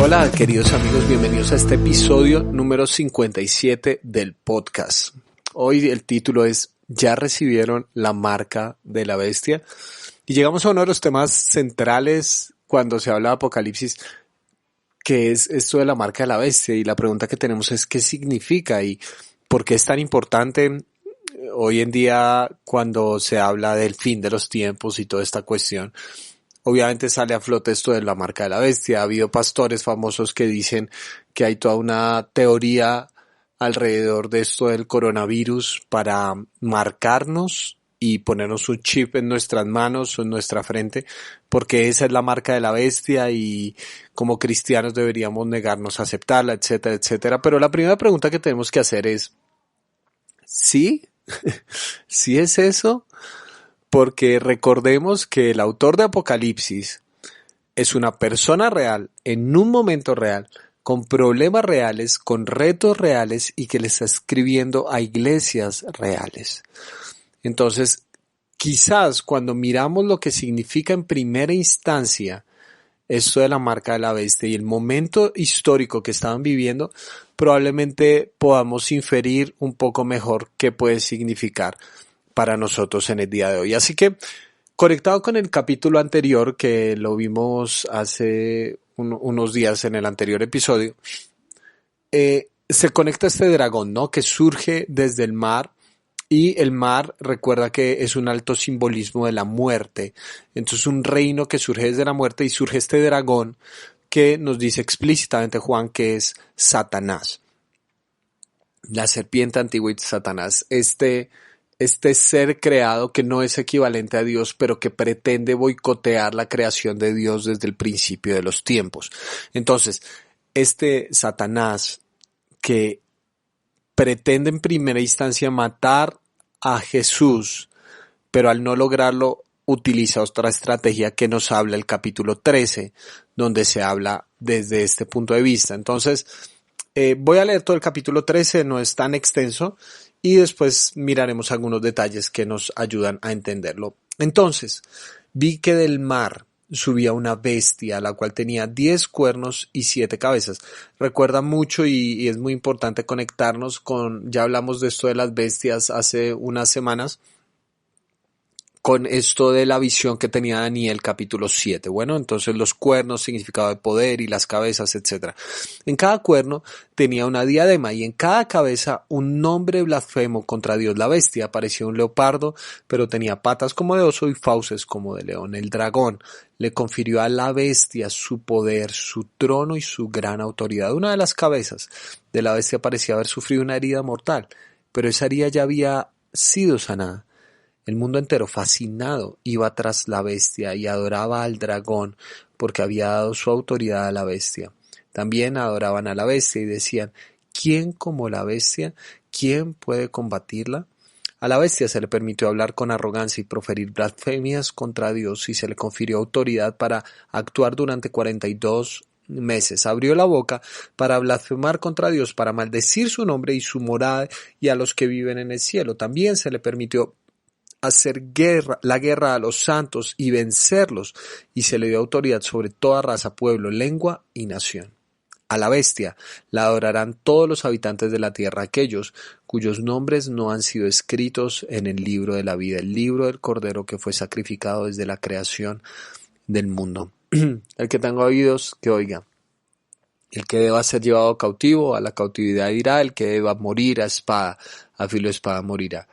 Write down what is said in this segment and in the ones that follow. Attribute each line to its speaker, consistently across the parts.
Speaker 1: Hola queridos amigos, bienvenidos a este episodio número 57 del podcast. Hoy el título es ¿Ya recibieron la marca de la bestia? Y llegamos a uno de los temas centrales cuando se habla de Apocalipsis, que es esto de la marca de la bestia. Y la pregunta que tenemos es ¿qué significa y por qué es tan importante hoy en día cuando se habla del fin de los tiempos y toda esta cuestión? Obviamente sale a flote esto de la marca de la bestia. Ha habido pastores famosos que dicen que hay toda una teoría alrededor de esto del coronavirus para marcarnos y ponernos un chip en nuestras manos o en nuestra frente, porque esa es la marca de la bestia y como cristianos deberíamos negarnos a aceptarla, etcétera, etcétera. Pero la primera pregunta que tenemos que hacer es, ¿sí? ¿Sí es eso? Porque recordemos que el autor de Apocalipsis es una persona real, en un momento real, con problemas reales, con retos reales y que le está escribiendo a iglesias reales. Entonces, quizás cuando miramos lo que significa en primera instancia esto de la marca de la bestia y el momento histórico que estaban viviendo, probablemente podamos inferir un poco mejor qué puede significar para nosotros en el día de hoy. Así que, conectado con el capítulo anterior, que lo vimos hace unos días en el anterior episodio, se conecta este dragón, ¿no? Que surge desde el mar, y el mar, recuerda que es un alto simbolismo de la muerte. Entonces, un reino que surge desde la muerte y surge este dragón que nos dice explícitamente Juan que es Satanás. La serpiente antigua y Satanás. Este ser creado que no es equivalente a Dios, pero que pretende boicotear la creación de Dios desde el principio de los tiempos. Entonces, este Satanás que pretende en primera instancia matar a Jesús, pero al no lograrlo utiliza otra estrategia que nos habla el capítulo 13, donde se habla desde este punto de vista. Entonces, voy a leer todo el capítulo 13, no es tan extenso, y después miraremos algunos detalles que nos ayudan a entenderlo. Entonces, vi que del mar subía una bestia, la cual tenía 10 cuernos y 7 cabezas. Recuerda mucho y es muy importante conectarnos con, ya hablamos de esto de las bestias hace unas semanas, con esto de la visión que tenía Daniel capítulo 7. Bueno, entonces los cuernos, significado de poder y las cabezas, etc. En cada cuerno tenía una diadema y en cada cabeza un nombre blasfemo contra Dios. La bestia parecía un leopardo, pero tenía patas como de oso y fauces como de león. El dragón le confirió a la bestia su poder, su trono y su gran autoridad. Una de las cabezas de la bestia parecía haber sufrido una herida mortal, pero esa herida ya había sido sanada. El mundo entero, fascinado, iba tras la bestia y adoraba al dragón porque había dado su autoridad a la bestia. También adoraban a la bestia y decían, ¿quién como la bestia? ¿Quién puede combatirla? A la bestia se le permitió hablar con arrogancia y proferir blasfemias contra Dios y se le confirió autoridad para actuar durante 42 meses. Abrió la boca para blasfemar contra Dios, para maldecir su nombre y su morada y a los que viven en el cielo. También se le permitió hacer la guerra a los santos y vencerlos, y se le dio autoridad sobre toda raza, pueblo, lengua y nación. A la bestia la adorarán todos los habitantes de la tierra, aquellos cuyos nombres no han sido escritos en el libro de la vida, el libro del Cordero que fue sacrificado desde la creación del mundo. El que tenga oídos, que oiga. El que deba ser llevado cautivo, a la cautividad irá, el que deba morir a espada, a filo de espada morirá.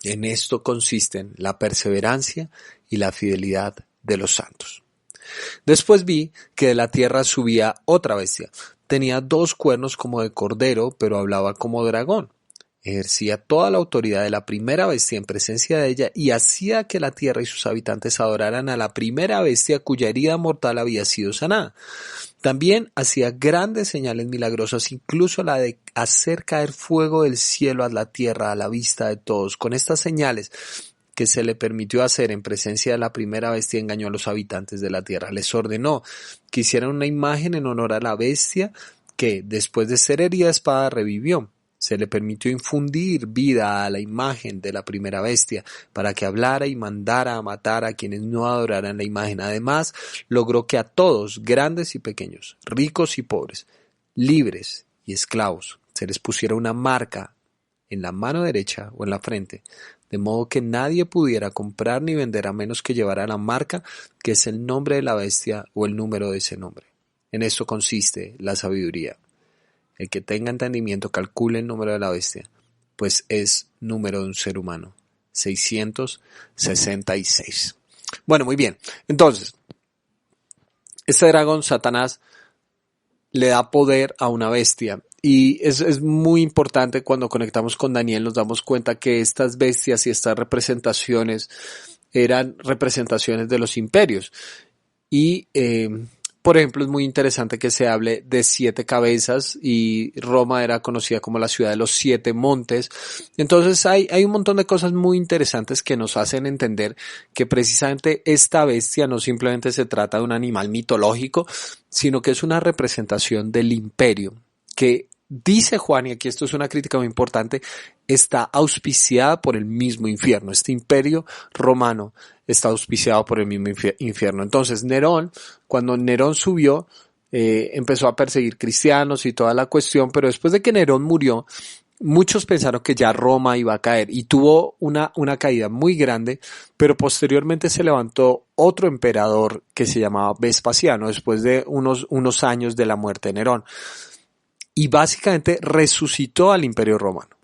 Speaker 1: En esto consisten la perseverancia y la fidelidad de los santos. Después vi que de la tierra subía otra bestia. Tenía 2 cuernos como de cordero, pero hablaba como dragón. Ejercía toda la autoridad de la primera bestia en presencia de ella y hacía que la tierra y sus habitantes adoraran a la primera bestia cuya herida mortal había sido sanada. También hacía grandes señales milagrosas, incluso la de hacer caer fuego del cielo a la tierra a la vista de todos. Con estas señales que se le permitió hacer en presencia de la primera bestia, engañó a los habitantes de la tierra. Les ordenó que hicieran una imagen en honor a la bestia que, después de ser herida de espada, revivió. Se le permitió infundir vida a la imagen de la primera bestia para que hablara y mandara a matar a quienes no adoraran la imagen. Además, logró que a todos, grandes y pequeños, ricos y pobres, libres y esclavos, se les pusiera una marca en la mano derecha o en la frente, de modo que nadie pudiera comprar ni vender a menos que llevara la marca, que es el nombre de la bestia o el número de ese nombre. En esto consiste la sabiduría. El que tenga entendimiento calcule el número de la bestia, pues es número de un ser humano, 666. Bueno, muy bien. Entonces, este dragón, Satanás, le da poder a una bestia. Y es muy importante cuando conectamos con Daniel, nos damos cuenta que estas bestias y estas representaciones eran representaciones de los imperios. Y por ejemplo, es muy interesante que se hable de 7 cabezas y Roma era conocida como la ciudad de los 7 montes. Entonces hay un montón de cosas muy interesantes que nos hacen entender que precisamente esta bestia no simplemente se trata de un animal mitológico, sino que es una representación del imperio que dice Juan, y aquí esto es una crítica muy importante, está auspiciada por el mismo infierno. Este imperio romano está auspiciado por el mismo infierno. Entonces Nerón, cuando Nerón subió, empezó a perseguir cristianos y toda la cuestión, pero después de que Nerón murió, muchos pensaron que ya Roma iba a caer y tuvo una caída muy grande, pero posteriormente se levantó otro emperador que se llamaba Vespasiano, después de unos años de la muerte de Nerón. Y básicamente resucitó al Imperio Romano,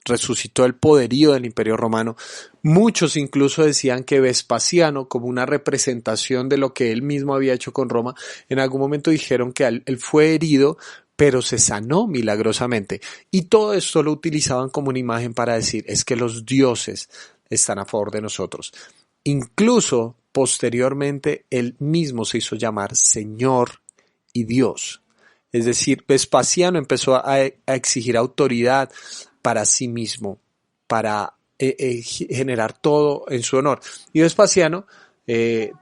Speaker 1: resucitó el poderío del Imperio Romano. Muchos incluso decían que Vespasiano, como una representación de lo que él mismo había hecho con Roma, en algún momento dijeron que él fue herido, pero se sanó milagrosamente. Y todo esto lo utilizaban como una imagen para decir, es que los dioses están a favor de nosotros. Incluso posteriormente él mismo se hizo llamar Señor y Dios. Es decir, Vespasiano empezó a exigir autoridad para sí mismo, para generar todo en su honor. Y Vespasiano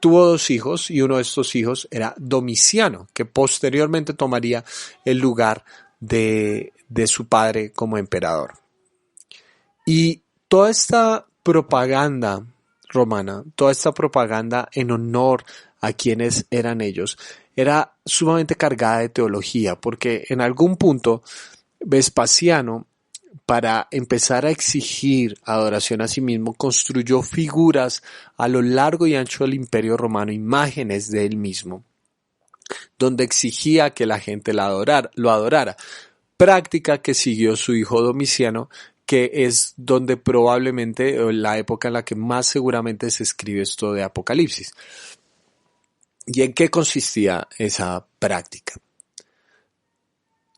Speaker 1: tuvo 2 hijos y uno de estos hijos era Domiciano, que posteriormente tomaría el lugar de su padre como emperador. Y toda esta propaganda romana, toda esta propaganda en honor a quienes eran ellos, era sumamente cargada de teología, porque en algún punto Vespasiano, para empezar a exigir adoración a sí mismo, construyó figuras a lo largo y ancho del Imperio Romano, imágenes de él mismo, donde exigía que la gente lo adorara, práctica que siguió su hijo Domiciano, que es donde probablemente, la época en la que más seguramente se escribe esto de Apocalipsis. ¿Y en qué consistía esa práctica?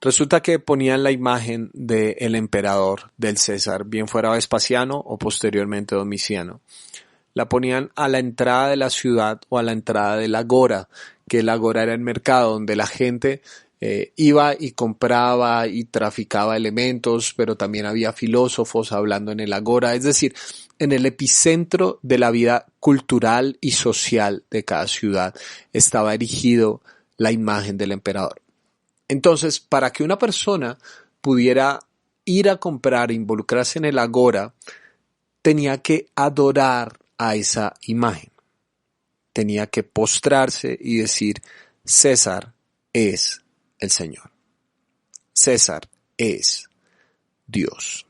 Speaker 1: Resulta que ponían la imagen del emperador, del César, bien fuera Vespasiano o posteriormente Domiciano. La ponían a la entrada de la ciudad o a la entrada del agora, que el agora era el mercado donde la gente iba y compraba y traficaba elementos, pero también había filósofos hablando en el agora, es decir, en el epicentro de la vida cultural y social de cada ciudad estaba erigido la imagen del emperador. Entonces, para que una persona pudiera ir a comprar e involucrarse en el agora, tenía que adorar a esa imagen. Tenía que postrarse y decir, César es el Señor. César es Dios.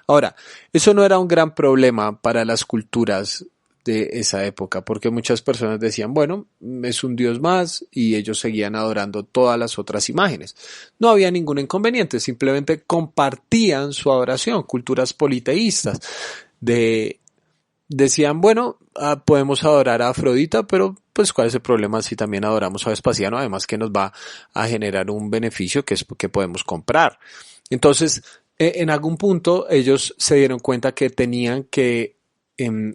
Speaker 1: Ahora, eso no era un gran problema para las culturas de esa época, porque muchas personas decían, bueno, es un Dios más, y ellos seguían adorando todas las otras imágenes. No había ningún inconveniente, simplemente compartían su adoración. Culturas politeístas decían, bueno, podemos adorar a Afrodita, pero pues ¿cuál es el problema si también adoramos a Vespasiano? Además que nos va a generar un beneficio que podemos comprar. Entonces, en algún punto ellos se dieron cuenta que tenían que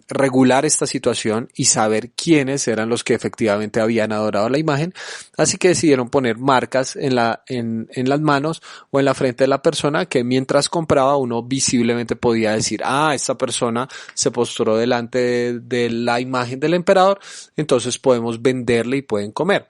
Speaker 1: regular esta situación y saber quiénes eran los que efectivamente habían adorado la imagen, así que decidieron poner marcas en las manos o en la frente de la persona, que mientras compraba uno visiblemente podía decir, esta persona se postró delante de la imagen del emperador, entonces podemos venderle y pueden comer.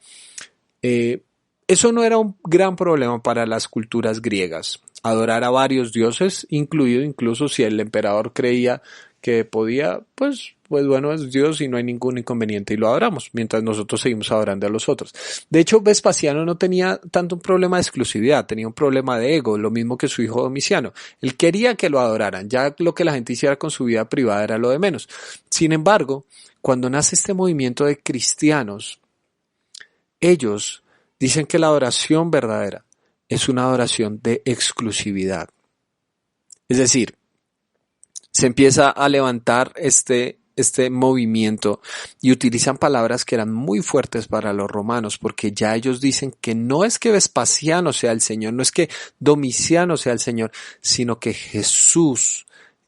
Speaker 1: Eso no era un gran problema para las culturas griegas. Adorar a varios dioses, incluido incluso si el emperador creía que podía, pues bueno, es Dios y no hay ningún inconveniente y lo adoramos, mientras nosotros seguimos adorando a los otros. De hecho, Vespasiano no tenía tanto un problema de exclusividad, tenía un problema de ego, lo mismo que su hijo Domiciano. Él quería que lo adoraran, ya lo que la gente hiciera con su vida privada era lo de menos. Sin embargo, cuando nace este movimiento de cristianos, ellos dicen que la adoración verdadera es una adoración de exclusividad. Es decir, se empieza a levantar este movimiento y utilizan palabras que eran muy fuertes para los romanos, porque ya ellos dicen que no es que Vespasiano sea el Señor, no es que Domiciano sea el Señor, sino que Jesús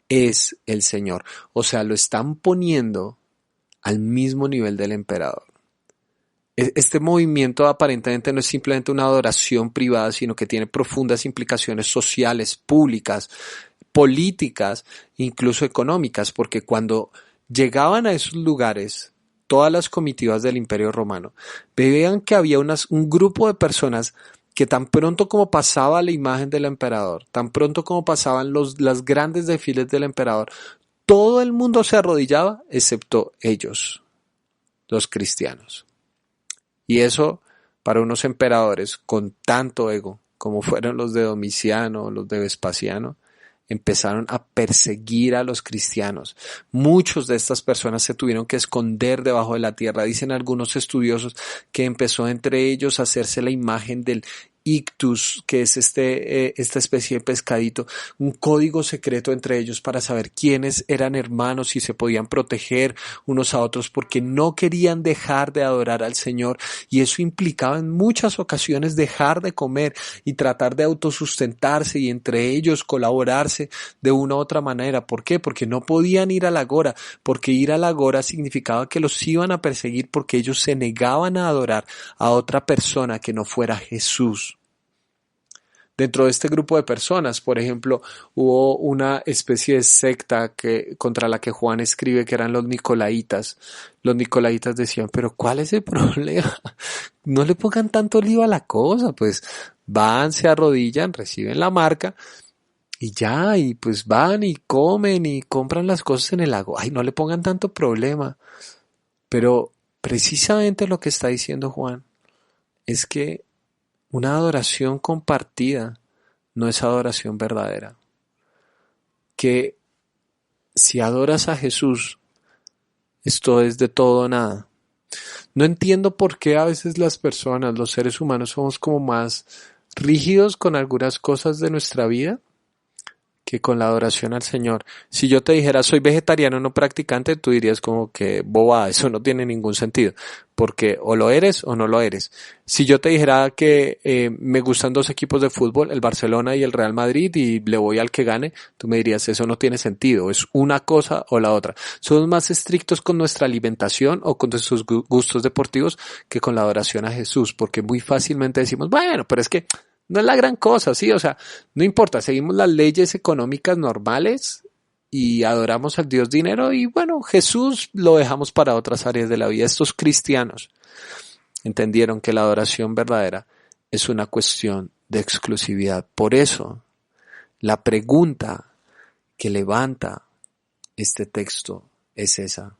Speaker 1: es el Señor. O sea, lo están poniendo al mismo nivel del emperador. Este movimiento aparentemente no es simplemente una adoración privada, sino que tiene profundas implicaciones sociales, públicas, políticas, incluso económicas, porque cuando llegaban a esos lugares, todas las comitivas del Imperio Romano, veían que había un grupo de personas que tan pronto como pasaba la imagen del emperador, tan pronto como pasaban las grandes desfiles del emperador, todo el mundo se arrodillaba, excepto ellos, los cristianos. Y eso, para unos emperadores con tanto ego, como fueron los de Domiciano, los de Vespasiano, empezaron a perseguir a los cristianos. Muchos de estas personas se tuvieron que esconder debajo de la tierra. Dicen algunos estudiosos que empezó entre ellos a hacerse la imagen del ictus, que es esta especie de pescadito, un código secreto entre ellos para saber quiénes eran hermanos y se podían proteger unos a otros porque no querían dejar de adorar al Señor, y eso implicaba en muchas ocasiones dejar de comer y tratar de autosustentarse y entre ellos colaborarse de una u otra manera. ¿Por qué? Porque no podían ir a la agora, porque ir a la agora significaba que los iban a perseguir porque ellos se negaban a adorar a otra persona que no fuera Jesús. Dentro de este grupo de personas, por ejemplo, hubo una especie de secta contra la que Juan escribe, que eran los nicolaitas. Los nicolaitas decían, pero ¿cuál es el problema? No le pongan tanto lío a la cosa, pues van, se arrodillan, reciben la marca y ya, y pues van y comen y compran las cosas en el lago. Ay, no le pongan tanto problema. Pero precisamente lo que está diciendo Juan es que una adoración compartida no es adoración verdadera. Que si adoras a Jesús, esto es de todo o nada. No entiendo por qué a veces las personas, los seres humanos, somos como más rígidos con algunas cosas de nuestra vida que con la adoración al Señor. Si yo te dijera soy vegetariano no practicante, tú dirías como que boba, eso no tiene ningún sentido, porque o lo eres o no lo eres. Si yo te dijera que me gustan dos equipos de fútbol, el Barcelona y el Real Madrid, y le voy al que gane, tú me dirías eso no tiene sentido, es una cosa o la otra. Somos más estrictos con nuestra alimentación o con nuestros gustos deportivos que con la adoración a Jesús, porque muy fácilmente decimos, bueno, pero es que no es la gran cosa, sí, o sea, no importa, seguimos las leyes económicas normales y adoramos al Dios dinero y bueno, Jesús lo dejamos para otras áreas de la vida. Estos cristianos entendieron que la adoración verdadera es una cuestión de exclusividad. Por eso, la pregunta que levanta este texto es esa.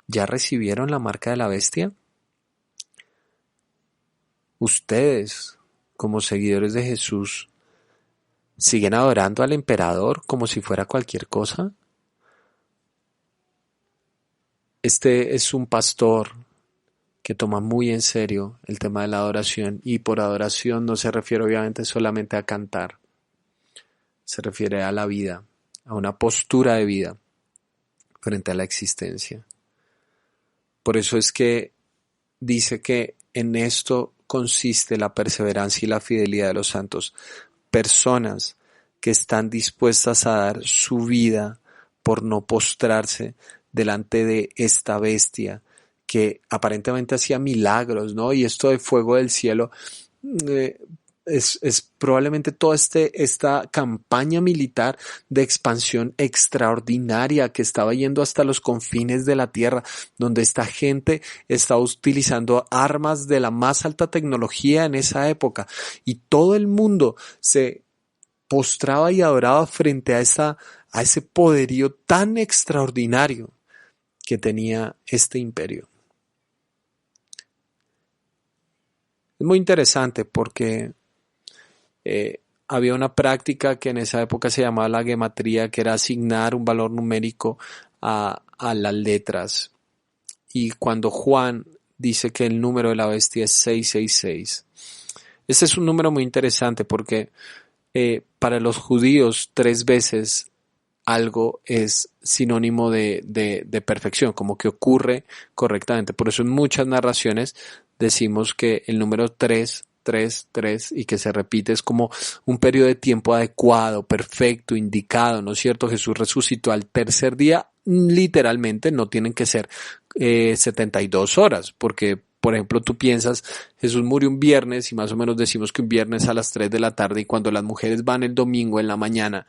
Speaker 1: ¿Ya recibieron la marca de la bestia? Ustedes, como seguidores de Jesús, ¿siguen adorando al emperador como si fuera cualquier cosa? Este es un pastor que toma muy en serio el tema de la adoración, y por adoración no se refiere obviamente solamente a cantar, se refiere a la vida, a una postura de vida frente a la existencia. Por eso es que dice que en esto consiste la perseverancia y la fidelidad de los santos, personas que están dispuestas a dar su vida por no postrarse delante de esta bestia que aparentemente hacía milagros, ¿no? Y esto de fuego del cielo es probablemente toda esta campaña militar de expansión extraordinaria que estaba yendo hasta los confines de la tierra, donde esta gente estaba utilizando armas de la más alta tecnología en esa época, y todo el mundo se postraba y adoraba frente a ese poderío tan extraordinario que tenía este imperio. Es muy interesante porque había una práctica que en esa época se llamaba la gematría, que era asignar un valor numérico a las letras. Y cuando Juan dice que el número de la bestia es 666, este es un número muy interesante porque para los judíos 3 veces algo es sinónimo de perfección, como que ocurre correctamente. Por eso en muchas narraciones decimos que el número 3 y que se repite es como un periodo de tiempo adecuado, perfecto, indicado, ¿no es cierto? Jesús resucitó al tercer día, literalmente no tienen que ser 72 horas, porque por ejemplo tú piensas, Jesús murió un viernes y más o menos decimos que un viernes a las 3 de la tarde, y cuando las mujeres van el domingo en la mañana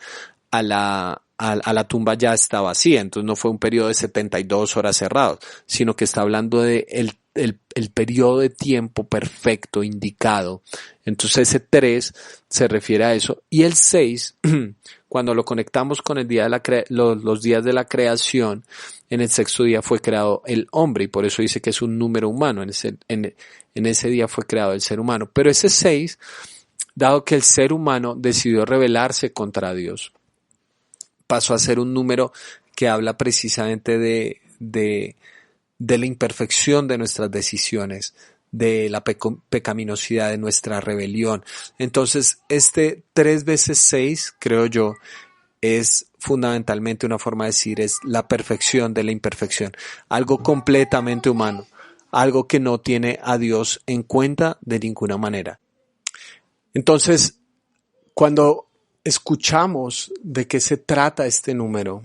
Speaker 1: a la tumba ya está vacía, entonces no fue un periodo de 72 horas cerrados, sino que está hablando de el periodo de tiempo perfecto, indicado. Entonces ese 3 se refiere a eso, y el 6, cuando lo conectamos con el día de los días de la creación, en el sexto día fue creado el hombre, y por eso dice que es un número humano, en ese día fue creado el ser humano. Pero ese 6, dado que el ser humano decidió rebelarse contra Dios, pasó a ser un número que habla precisamente de la imperfección de nuestras decisiones, de la pecaminosidad de nuestra rebelión. Entonces, 3 veces 6, creo yo, es fundamentalmente una forma de decir, es la perfección de la imperfección, algo completamente humano, algo que no tiene a Dios en cuenta de ninguna manera. Entonces, cuando escuchamos de qué se trata este número,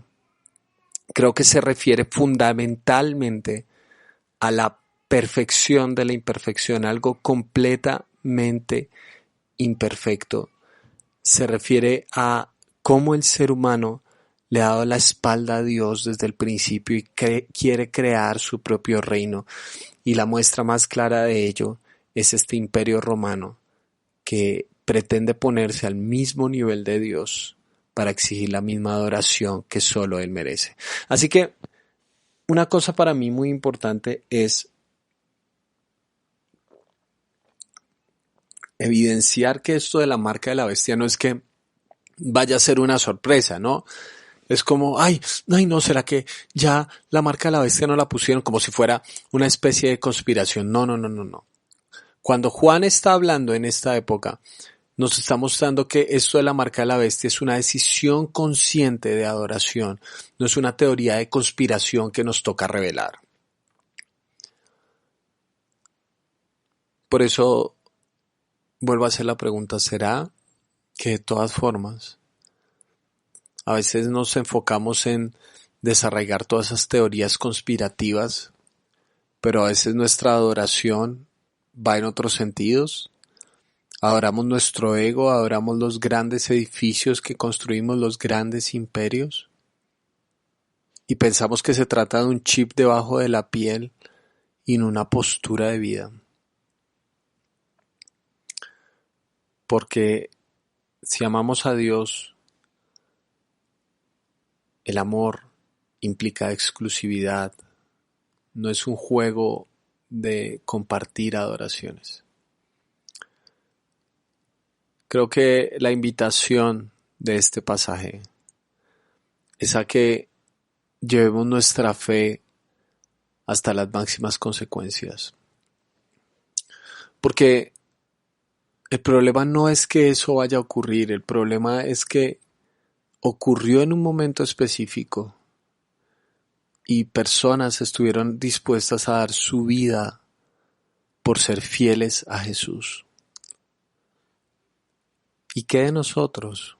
Speaker 1: creo que se refiere fundamentalmente a la perfección de la imperfección, algo completamente imperfecto. Se refiere a cómo el ser humano le ha dado la espalda a Dios desde el principio y quiere crear su propio reino. Y la muestra más clara de ello es este imperio romano que pretende ponerse al mismo nivel de Dios para exigir la misma adoración que solo Él merece. Así que una cosa para mí muy importante es evidenciar que esto de la marca de la bestia no es que vaya a ser una sorpresa, ¿no? Es como, ay, no, ¿será que ya la marca de la bestia no la pusieron como si fuera una especie de conspiración? No. Cuando Juan está hablando en esta época, nos está mostrando que esto de la marca de la bestia es una decisión consciente de adoración, no es una teoría de conspiración que nos toca revelar. Por eso vuelvo a hacer la pregunta, ¿será que de todas formas a veces nos enfocamos en desarraigar todas esas teorías conspirativas, pero a veces nuestra adoración va en otros sentidos? Adoramos nuestro ego, adoramos los grandes edificios que construimos, los grandes imperios, y pensamos que se trata de un chip debajo de la piel y no una postura de vida. Porque si amamos a Dios, el amor implica exclusividad, no es un juego de compartir adoraciones. Creo que la invitación de este pasaje es a que llevemos nuestra fe hasta las máximas consecuencias. Porque el problema no es que eso vaya a ocurrir, el problema es que ocurrió en un momento específico y personas estuvieron dispuestas a dar su vida por ser fieles a Jesús. ¿Y qué de nosotros?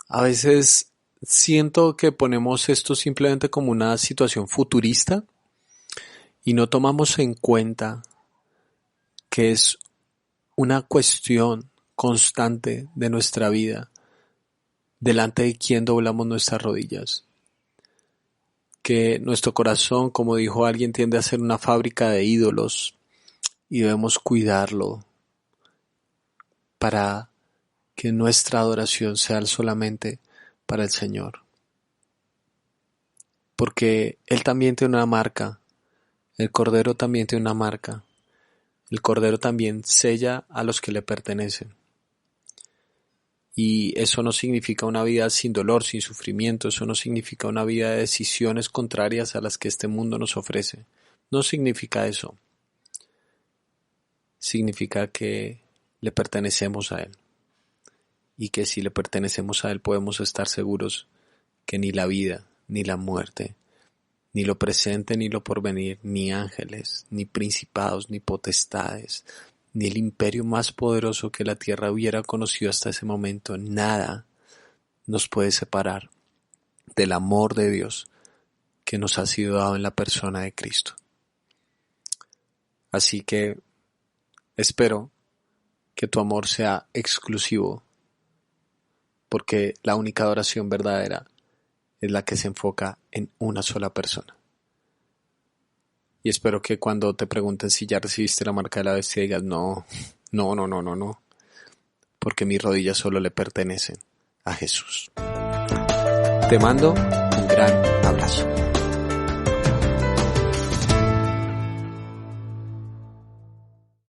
Speaker 1: A veces siento que ponemos esto simplemente como una situación futurista y no tomamos en cuenta que es una cuestión constante de nuestra vida, delante de quién doblamos nuestras rodillas. Que nuestro corazón, como dijo alguien, tiende a ser una fábrica de ídolos y debemos cuidarlo para que nuestra adoración sea solamente para el Señor. Porque Él también tiene una marca, el Cordero también tiene una marca, el Cordero también sella a los que le pertenecen. Y eso no significa una vida sin dolor, sin sufrimiento, eso no significa una vida de decisiones contrarias a las que este mundo nos ofrece. No significa eso. Significa que le pertenecemos a Él. Y que si le pertenecemos a Él podemos estar seguros que ni la vida, ni la muerte, ni lo presente, ni lo porvenir, ni ángeles, ni principados, ni potestades, ni el imperio más poderoso que la tierra hubiera conocido hasta ese momento, nada nos puede separar del amor de Dios que nos ha sido dado en la persona de Cristo. Así que espero que tu amor sea exclusivo, porque la única adoración verdadera es la que se enfoca en una sola persona. Y espero que cuando te pregunten si ya recibiste la marca de la bestia digas no, porque mis rodillas solo le pertenecen a Jesús. Te mando un gran abrazo.